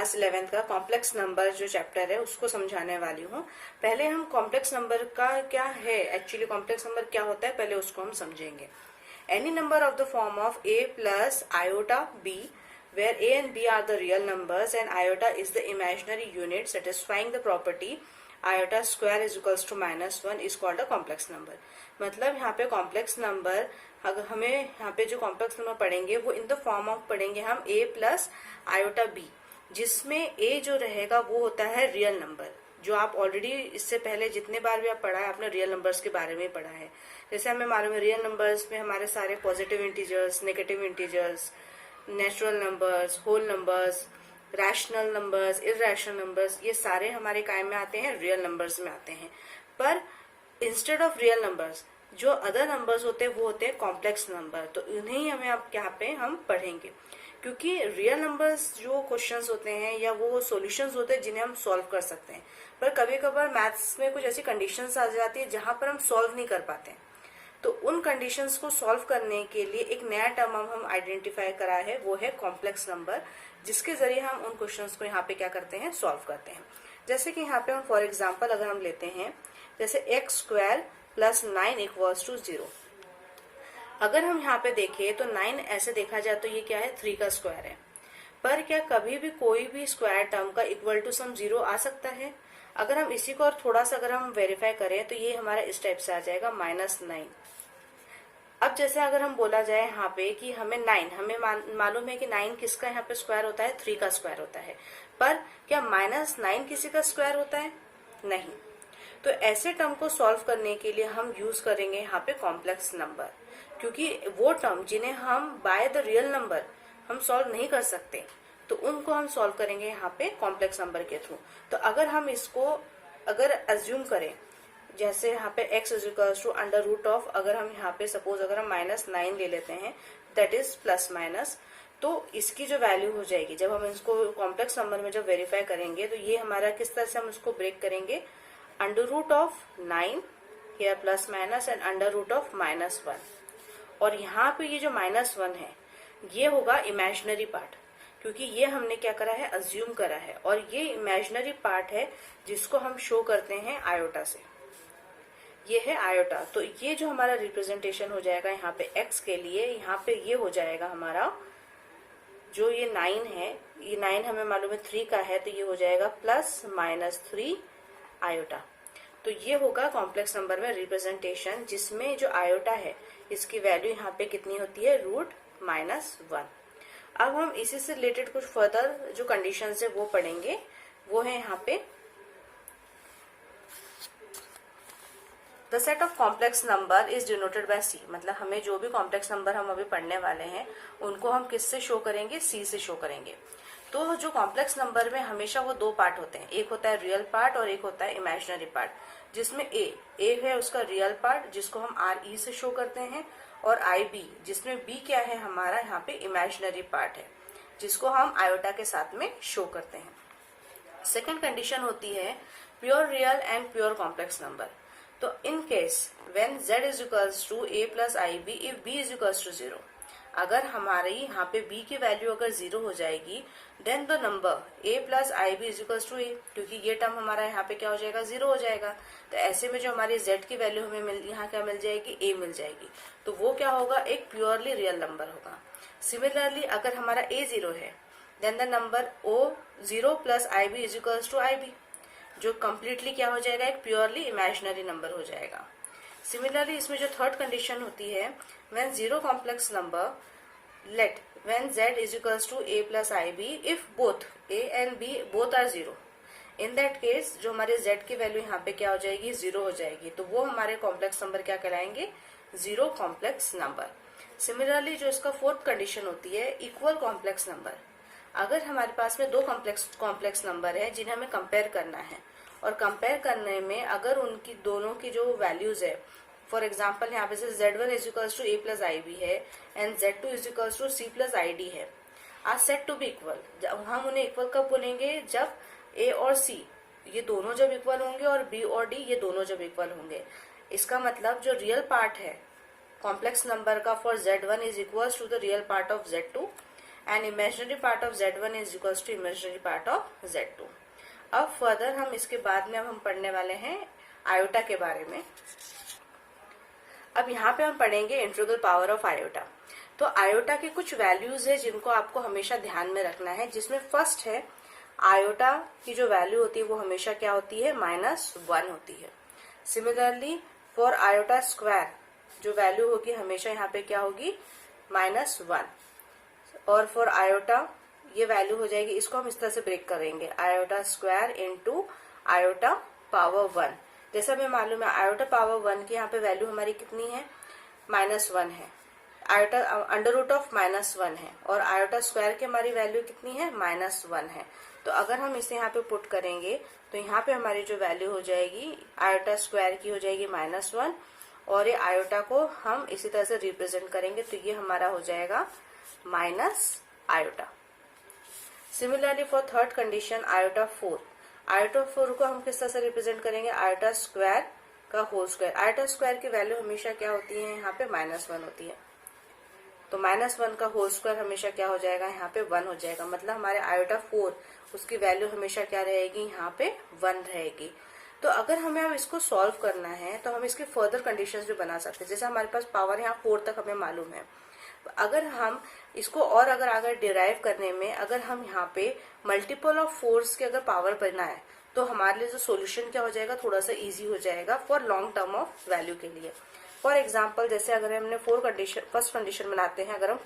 Class 11th का complex number जो chapter है उसको समझाने वाली हूँ। पहले हम कॉम्प्लेक्स नंबर का क्या है, एक्चुअली कॉम्प्लेक्स नंबर क्या होता है, पहले उसको हम समझेंगे। Any number of the form of a plus iota b where a and b are the real numbers and iota is the imaginary unit satisfying the property iota square is equals to -1 is called a complex number। मतलब यहाँ पे complex number, अगर हमें यहाँ पे जो complex number पढ़ेंगे वो इन द फॉर्म ऑफ पढ़ेंगे हम a प्लस आयोटा b, जिसमें a जो रहेगा वो होता है रियल नंबर, जो आप ऑलरेडी इससे पहले जितने बार भी आप पढ़ा है आपने रियल नंबर्स के बारे में पढ़ा है। जैसे हमें मालूम है रियल नंबर्स में हमारे सारे positive integers, negative integers, natural numbers, whole numbers, rational numbers, irrational numbers, ये सारे हमारे काय में आते हैं, रियल नंबर्स में आते हैं। पर इंस्टेड ऑफ रियल नंबर्स जो अदर नंबर्स होते हैं वो होते हैं कॉम्प्लेक्स नंबर, तो इन्हें हमें अब यहाँ पे हम पढ़ेंगे। क्योंकि रियल नंबर्स जो क्वेश्चंस होते हैं या वो सॉल्यूशंस होते हैं जिन्हें हम सॉल्व कर सकते हैं, पर कभी कभार मैथ्स में कुछ ऐसी कंडीशंस आ जाती है जहां पर हम सॉल्व नहीं कर पाते हैं। तो उन कंडीशंस को सॉल्व करने के लिए एक नया टर्म हम आइडेंटिफाई करा है, वो है कॉम्प्लेक्स नंबर, जिसके जरिए हम उन क्वेश्चंस को यहाँ पे क्या करते हैं, सॉल्व करते हैं। जैसे कि यहाँ पे हम फॉर एग्जाम्पल अगर हम लेते हैं जैसे x square plus 9 equals to 0। अगर हम यहाँ पे देखें तो 9 ऐसे देखा जाए तो ये क्या है, 3 का स्क्वायर है। पर क्या कभी भी कोई भी स्क्वायर टर्म का इक्वल टू सम 0 आ सकता है? अगर हम इसी को और थोड़ा सा अगर हम वेरीफाई करें तो ये हमारा इस टाइप से आ जाएगा -9। अब जैसे अगर हम बोला जाए यहाँ पे कि हमें 9, हमें मालूम है कि 9 किसका यहाँ पे स्क्वायर होता है, 3 का स्क्वायर होता है। पर क्या -9 किसी का स्क्वायर होता है? नहीं। तो ऐसे टर्म को सॉल्व करने के लिए हम यूज करेंगे यहाँ पे कॉम्प्लेक्स नंबर, क्योंकि वो टर्म जिन्हें हम बाय द रियल नंबर हम सॉल्व नहीं कर सकते, तो उनको हम सॉल्व करेंगे यहाँ पे कॉम्प्लेक्स नंबर के थ्रू। तो अगर हम इसको अगर अज्यूम करें, जैसे यहाँ पे x is equals to under root of, अगर हम यहाँ पे सपोज अगर हम -9 ले लेते हैं दैट इज प्लस माइनस, तो इसकी जो वैल्यू हो जाएगी जब हम इसको कॉम्प्लेक्स नंबर में जब वेरीफाई करेंगे तो ये हमारा किस तरह से हम इसको ब्रेक करेंगे, under root of 9 here plus minus and under root of -1। और यहाँ पे ये जो -1 है ये होगा इमेजिनरी पार्ट, क्योंकि ये हमने क्या करा है, अज्यूम करा है, और ये इमेजिनरी पार्ट है जिसको हम शो करते हैं आयोटा से। ये है आयोटा। तो ये जो हमारा रिप्रेजेंटेशन हो जाएगा यहाँ पे x के लिए, यहाँ पे ये हो जाएगा हमारा जो ये 9 है, ये 9 हमें मालूम है 3 का है, तो ये हो जाएगा +-3 आयोटा। तो ये होगा कॉम्प्लेक्स नंबर में रिप्रेजेंटेशन, जिसमें जो आयोटा है इसकी वैल्यू यहाँ पे कितनी होती है, √-1। अब हम इसी से रिलेटेड कुछ फर्दर जो कंडीशंस है वो पढ़ेंगे। वो है यहाँ पे the set of complex number is denoted by C। मतलब हमें जो भी कॉम्प्लेक्स नंबर हम अभी पढ़ने वाले हैं उनको हम किससे शो करेंगे, C से शो करेंगे। तो जो कॉम्प्लेक्स नंबर में हमेशा वो दो पार्ट होते हैं, एक होता है रियल पार्ट और एक होता है इमेजिनरी पार्ट, जिसमें A है उसका रियल पार्ट जिसको हम RE से शो करते हैं, और IB जिसमें B क्या है हमारा यहाँ पे इमेजिनरी पार्ट है जिसको हम आयोटा के साथ में शो करते हैं। सेकेंड कंडीशन होती है pure real and pure complex number. तो in case when z is equals to a plus IB if b is equals to 0, अगर हमारी यहाँ पे b की वैल्यू अगर 0 हो जाएगी then the number a plus IB is equals to a, क्योंकि ये टर्म हमारा यहाँ पे क्या हो जाएगा, 0 हो जाएगा। तो ऐसे में जो हमारी z की वैल्यू हमें यहाँ क्या मिल जाएगी, a मिल जाएगी, तो वो क्या होगा, एक प्योरली रियल नंबर होगा। सिमिलरली अगर हमारा a 0 है then the number o 0 plus IB is equals to IB, जो कम्प्लीटली क्या हो जाएगा, एक प्योरली इमेजिनरी नंबर हो जाएगा। सिमिलरली इसमें जो थर्ड कंडीशन होती है when zero complex number let when z is equals to a plus IB if both a and b both are 0, in that case जो हमारे z की वैल्यू यहाँ पे क्या हो जाएगी, 0 हो जाएगी, तो वो हमारे कॉम्प्लेक्स नंबर क्या कहलाएंगे, जीरो कॉम्प्लेक्स नंबर। सिमिलरली जो इसका फोर्थ कंडीशन होती है इक्वल कॉम्प्लेक्स नंबर। अगर हमारे पास में दो कॉम्प्लेक्स नंबर है जिन्हें हमें कंपेयर करना है, और कंपेयर करने में अगर उनकी दोनों की जो वैल्यूज है, फॉर एग्जाम्पल यहाँ पे z1 is equals to a plus IB है and z2 is equals to c plus ID है, are set to be equal. हम उन्हें इक्वल कब बोलेंगे, जब a और c ये दोनों जब इक्वल होंगे और b और d ये दोनों जब इक्वल होंगे। इसका मतलब जो रियल पार्ट है कॉम्प्लेक्स नंबर का for z1 is equals to the real part of z2 and imaginary part of Z1 is equal to imaginary part of Z2। अब फर्दर हम इसके बाद में अब हम पढ़ने वाले हैं आयोटा के बारे में। अब यहाँ पे हम पढ़ेंगे इंटीग्रल पावर ऑफ आयोटा। तो आयोटा के कुछ वैल्यूज है जिनको आपको हमेशा ध्यान में रखना है, जिसमें फर्स्ट है आयोटा की जो वैल्यू होती है वो हमेशा क्या होती है, -1 होती है। सिमिलरली फॉर आयोटा स्क्वायर जो वैल्यू होगी हमेशा यहाँ पे क्या होगी, -1। और फॉर आयोटा ये वैल्यू हो जाएगी, इसको हम इस तरह से ब्रेक करेंगे, iota square into iota power 1। जैसा हमें मालूम है आयोटा पावर 1 की यहाँ पे वैल्यू हमारी कितनी है, -1 है। आयोटा अंडर रूट ऑफ -1 है और आयोटा स्क्वायर की हमारी वैल्यू कितनी है, -1 है। तो अगर हम इसे यहाँ पे पुट करेंगे तो यहाँ पे हमारी जो वैल्यू हो जाएगी आयोटा स्क्वायर की हो जाएगी -1, और ये आयोटा को हम इसी तरह से रिप्रेजेंट करेंगे तो ये हमारा हो जाएगा minus iota. Similarly for third condition iota 4, iota 4 को हम किस तरह से रिप्रेजेंट करेंगे, आयोटा स्क्वायर का होल स्क्वायर। आयोटा स्क्वायर की वैल्यू हमेशा क्या होती है, यहाँ पे -1 होती है, तो -1 का होल स्क्वायर हमेशा क्या हो जाएगा, यहाँ पे 1 हो जाएगा। मतलब हमारे आयोटा 4 उसकी वैल्यू हमेशा क्या रहेगी, यहाँ पे 1 रहेगी। तो अगर हमें अब इसको सॉल्व करना है तो हम इसके फर्दर कंडीशंस भी बना सकते हैं। जैसे हमारे पास पावर यहाँ 4 तक हमें मालूम है, अगर हम इसको और अगर डिराइव करने में अगर हम यहाँ पे मल्टीपल ऑफ 4 के अगर पावर बनाए तो हमारे लिए जो सोल्यूशन क्या हो जाएगा, थोड़ा सा इजी हो जाएगा for long term of value के लिए। फॉर एग्जाम्पल जैसे अगर हमने फर्स्ट कंडीशन बनाते हैं, अगर हम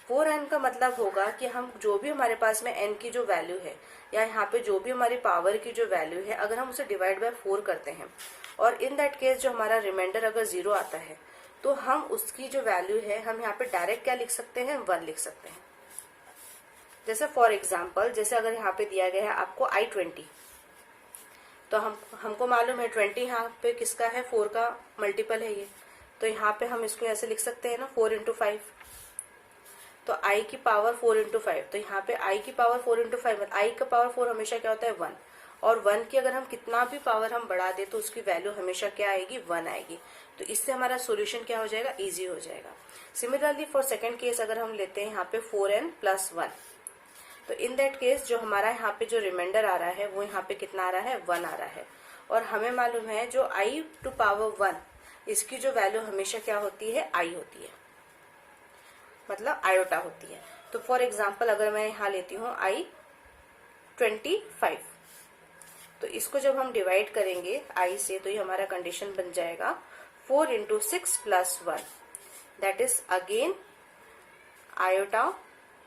4n का मतलब होगा कि हम जो भी हमारे पास में n की जो वैल्यू है या यहाँ पे जो भी हमारी पावर की जो वैल्यू है, अगर हम उसे डिवाइड बाय 4 करते हैं और इन दैट केस जो हमारा रिमाइंडर अगर 0 आता है तो हम उसकी जो वैल्यू है हम यहाँ पे डायरेक्ट क्या लिख सकते हैं, 1 लिख सकते हैं। जैसे फॉर एग्जाम्पल जैसे अगर यहाँ पे दिया गया है आपको I20, तो हमको मालूम है 20 यहाँ पे किसका है, 4 का मल्टीपल है ये, तो यहाँ पे हम इसको ऐसे लिख सकते हैं ना 4 × 5, तो i की पावर 4 × 5, तो यहाँ पे i की पावर 4 × 5 मतलब i का पावर 4 हमेशा क्या होता है, 1, और 1 की अगर हम कितना भी पावर हम बढ़ा दे तो उसकी वैल्यू हमेशा क्या आएगी, 1 आएगी। तो इससे हमारा सोल्यूशन क्या हो जाएगा, इजी हो जाएगा। सिमिलरली फॉर सेकेंड केस अगर हम लेते हैं यहाँ पे 4n + 1, तो इन दैट केस जो हमारा यहाँ पे जो रिमाइंडर आ रहा है वो यहाँ पे कितना आ रहा है, 1 आ रहा है। और हमें मालूम है जो i टू पावर 1 इसकी जो वैल्यू हमेशा क्या होती है, i होती है, मतलब आयोटा होती है। तो फॉर एग्जाम्पल अगर मैं यहाँ लेती हूँ I25, तो इसको जब हम डिवाइड करेंगे i से तो ये हमारा कंडीशन बन जाएगा 4 × 6 + 1, that is again iota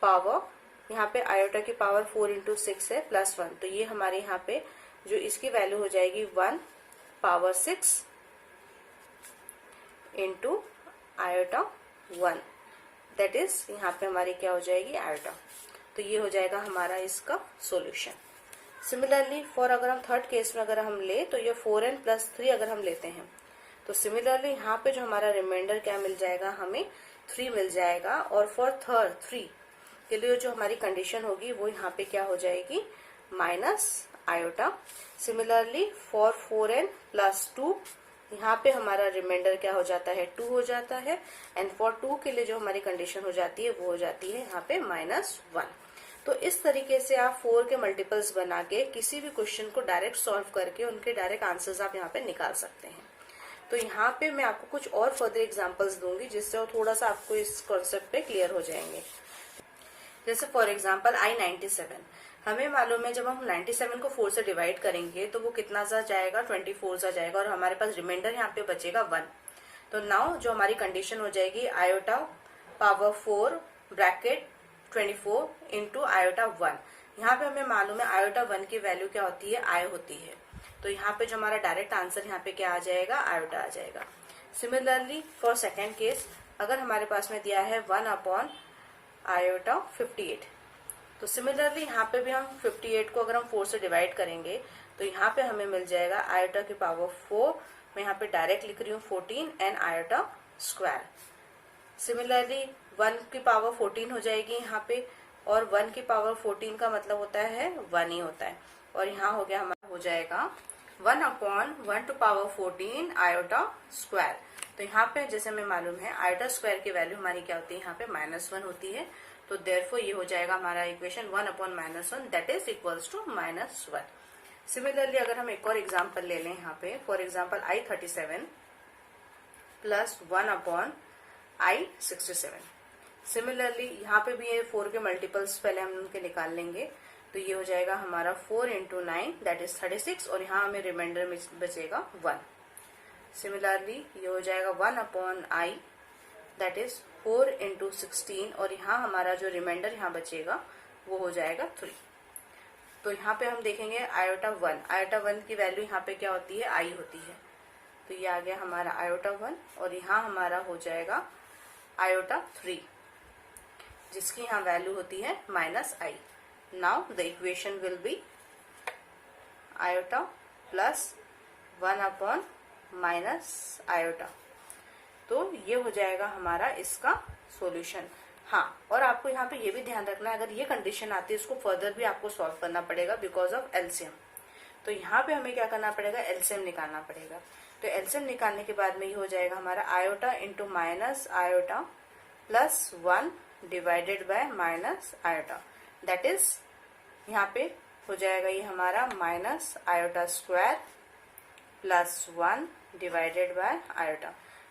power, यहाँ पे आयोटा की पावर 4 × 6 है +1, तो ये हमारे यहाँ पे जो इसकी वैल्यू हो जाएगी 1 पावर 6 × आयोटा 1, दैट इज यहाँ पे हमारी क्या हो जाएगी, आयोटा। तो ये हो जाएगा हमारा इसका सॉल्यूशन। सिमिलरली फॉर अगर हम थर्ड केस में अगर हम ले तो ये 4n + 3 अगर हम लेते हैं तो सिमिलरली यहाँ पे जो हमारा रिमाइंडर क्या मिल जाएगा, हमें 3 मिल जाएगा। और फॉर थर्ड 3 के लिए जो हमारी कंडीशन होगी वो यहाँ पे क्या हो जाएगी, -आयोटा। सिमिलरली फॉर 4n + 2 यहाँ पे हमारा रिमाइंडर क्या हो जाता है, 2 हो जाता है। एंड फॉर 2 के लिए जो हमारी कंडीशन हो जाती है वो हो जाती है यहाँ पे -1। तो इस तरीके से आप 4 के मल्टीपल्स बना के किसी भी क्वेश्चन को डायरेक्ट सॉल्व करके उनके डायरेक्ट आंसर्स आप यहाँ पे निकाल सकते हैं। तो यहाँ पे मैं आपको कुछ और फर्दर एग्जांपल्स दूंगी जिससे वो थोड़ा सा आपको इस कॉन्सेप्ट पे क्लियर हो जाएंगे। जैसे फॉर एग्जाम्पल I97, हमें मालूम है जब हम 97 को 4 से डिवाइड करेंगे तो वो कितना सा जाएगा, 24 सा जाएगा, और हमारे पास रिमाइंडर यहाँ पे बचेगा 1। तो नाउ जो हमारी कंडीशन हो जाएगी आयोटा पावर 4 ब्रैकेट 24 × आयोटा 1। यहाँ पे हमें मालूम है आयोटा 1 की वैल्यू क्या होती है, i होती है, तो यहाँ पे जो हमारा डायरेक्ट आंसर यहाँ पे क्या आ जाएगा, आयोटा आ जाएगा। सिमिलरली फॉर सेकेंड केस अगर हमारे पास में दिया है 1 आयोटा 58, तो सिमिलरली यहाँ पे भी हम 58 को अगर हम 4 से डिवाइड करेंगे तो यहाँ पे हमें मिल जाएगा आयोटा की पावर 4, मैं यहाँ पे डायरेक्ट लिख रही हूँ 14 एंड आयोटा स्क्वायर। सिमिलरली 1 की पावर 14 हो जाएगी यहाँ पे, और 1 की पावर 14 का मतलब होता है 1 ही होता है, और यहाँ हो गया हमारा हो जाएगा 1/1 आयोटा स्क्वायर। तो यहाँ पे जैसे हमें मालूम है आयोटा स्क्वायर की वैल्यू हमारी क्या होती है, यहाँ पे -1 होती है। तो देयरफॉर ये हो जाएगा हमारा equation 1/-1 that is equals to -1। Similarly अगर हम एक और एग्जाम्पल ले लें यहाँ पे, for example I37 plus 1/I67। Similarly यहाँ पे भी ये 4 के मल्टीपल्स पहले हम उनके निकाल लेंगे, तो ये हो जाएगा हमारा 4 × 9 दैट इज 36 और यहाँ हमें रिमाइंडर में बचेगा 1। सिमिलरली ये हो जाएगा 1/I दैट इज 4 × 16 और यहाँ हमारा जो रिमाइंडर यहाँ बचेगा वो हो जाएगा 3। तो यहाँ पे हम देखेंगे I/1 की वैल्यू यहाँ पे क्या होती है, I होती है, तो ये आ गया हमारा I/1 और यहाँ हमारा हो जाएगा I/3 जिसकी यहाँ वैल्यू होती है -I। Now the equation will be I plus 1/-I। तो ये हो जाएगा हमारा इसका सॉल्यूशन। हाँ, और आपको यहाँ पे ये भी ध्यान रखना है, अगर ये कंडीशन आती है इसको फर्दर भी आपको सॉल्व करना पड़ेगा बिकॉज ऑफ एलसीएम। तो यहाँ पे हमें क्या करना पड़ेगा, एलसीएम निकालना पड़ेगा। तो एलसीएम निकालने के बाद में ये हो जाएगा हमारा I × -I plus 1 divided by -I that is यहाँ पे हो जाएगा ये हमारा -I² plus 1 divided by I।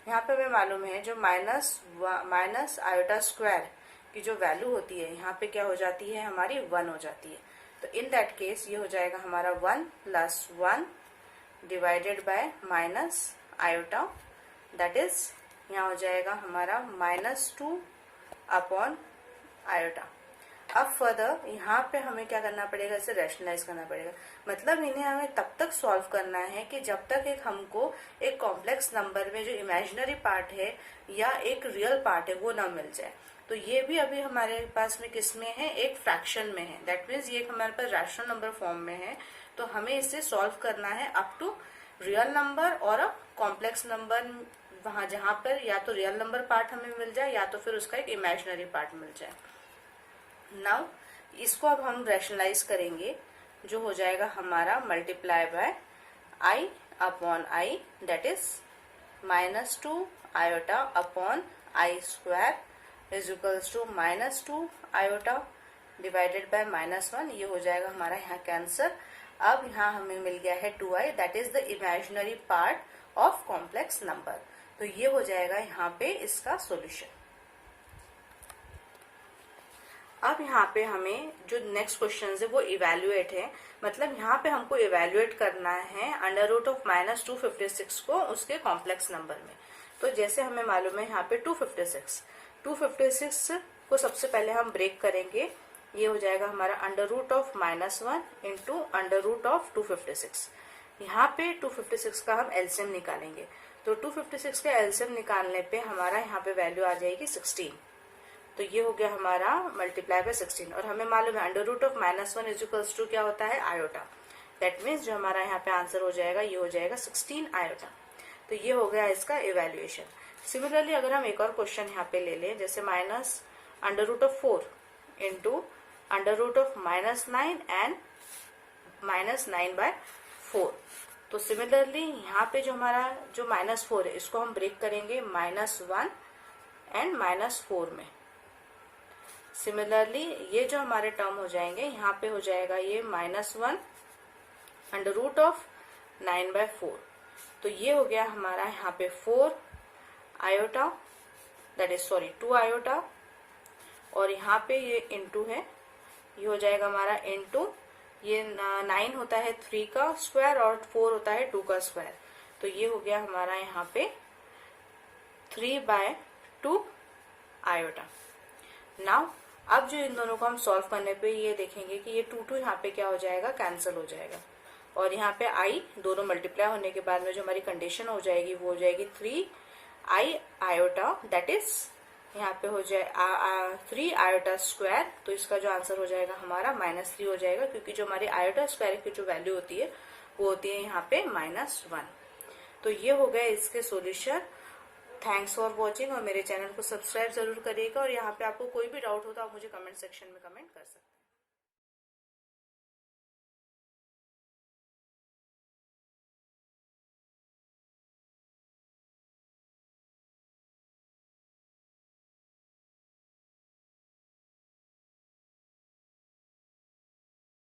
यहाँ पे हमें मालूम है जो -I² की जो वैल्यू होती है यहाँ पे क्या हो जाती है, हमारी 1 हो जाती है। तो इन दैट केस ये हो जाएगा हमारा 1 + 1 divided by -I that is यहाँ हो जाएगा हमारा -2/I। अब फर्दर यहाँ पे हमें क्या करना पड़ेगा, इसे रैशनलाइज करना पड़ेगा। मतलब इन्हें हमें तब तक सॉल्व करना है कि जब तक हमको एक कॉम्प्लेक्स नंबर में जो इमेजिनरी पार्ट है या एक रियल पार्ट है वो ना मिल जाए। तो ये भी अभी हमारे पास में किस में है, एक फ्रैक्शन में है, दैट मीन्स ये हमारे पास रैशनल नंबर फॉर्म में है। तो हमें इसे सॉल्व करना है अप टू रियल नंबर और अ कॉम्प्लेक्स नंबर, वहां जहां पर या तो रियल नंबर पार्ट हमें मिल जाए या तो फिर उसका एक इमेजिनरी पार्ट मिल जाए। नाउ इसको अब हम रैशनलाइज करेंगे, जो हो जाएगा हमारा multiply by I/I that is -2I/I² is equals to -2I divided by -1। ये हो जाएगा हमारा यहाँ का आंसर। अब यहाँ हमें मिल गया है 2I that is the imaginary part of complex number. तो ये हो जाएगा यहाँ पे इसका सॉल्यूशन। अब यहाँ पे हमें जो नेक्स्ट क्वेश्चन है वो इवेल्युएट है, मतलब यहाँ पे हमको इवेल्युएट करना है √of -256 को उसके कॉम्प्लेक्स नंबर में। तो जैसे हमें मालूम है यहाँ पे 256 को सबसे पहले हम ब्रेक करेंगे, ये हो जाएगा हमारा √of -1 इंटू √of 256। यहाँ पे 256 का हम एलसीएम निकालेंगे, तो 256 का एलसीएम निकालने पे हमारा यहाँ पे वैल्यू आ जाएगी 16। तो ये हो गया हमारा मल्टीप्लाई बाय 16 और हमें मालूम है √of -1 इज इक्वल्स टू क्या होता है, I। दैट मीन्स जो हमारा यहाँ पे आंसर हो जाएगा ये हो जाएगा 16I। तो ये हो गया इसका इवेल्युएशन। सिमिलरली अगर हम एक और क्वेश्चन यहाँ पे ले लें, जैसे -√4 इंटू √of -9 एंड -9/4। तो सिमिलरली यहाँ पे जो हमारा जो -4 है इसको हम ब्रेक करेंगे -1 एंड -4 में। सिमिलरली ये जो हमारे टर्म हो जाएंगे यहाँ पे हो जाएगा ये -1 √of 9/4। तो ये हो गया हमारा यहाँ पे 4I दैट इज 2I और यहाँ पे ये इंटू है, ये हो जाएगा हमारा इंटू, ये 9 होता है 3 का स्क्वायर और 4 होता है 2 का स्क्वायर। तो ये हो गया हमारा यहाँ पे 3/2I। नाउ अब जो इन दोनों को हम सॉल्व करने पे ये देखेंगे कि ये 2 यहाँ पे क्या हो जाएगा, कैंसिल हो जाएगा और यहाँ पे I दोनों मल्टीप्लाई होने के बाद में जो हमारी कंडीशन हो जाएगी वो हो जाएगी 3I/I दैट इज यहाँ पे हो जाए 3I²। तो इसका जो आंसर हो जाएगा हमारा -3 हो जाएगा, क्योंकि जो हमारी I² की जो वैल्यू होती है वो होती है यहाँ पे -1। तो ये हो गए इसके सॉल्यूशन। थैंक्स फॉर वॉचिंग और मेरे चैनल को सब्सक्राइब जरूर करिएगा और यहाँ पे आपको कोई भी डाउट हो तो आप मुझे कमेंट सेक्शन में कमेंट कर सकते हैं।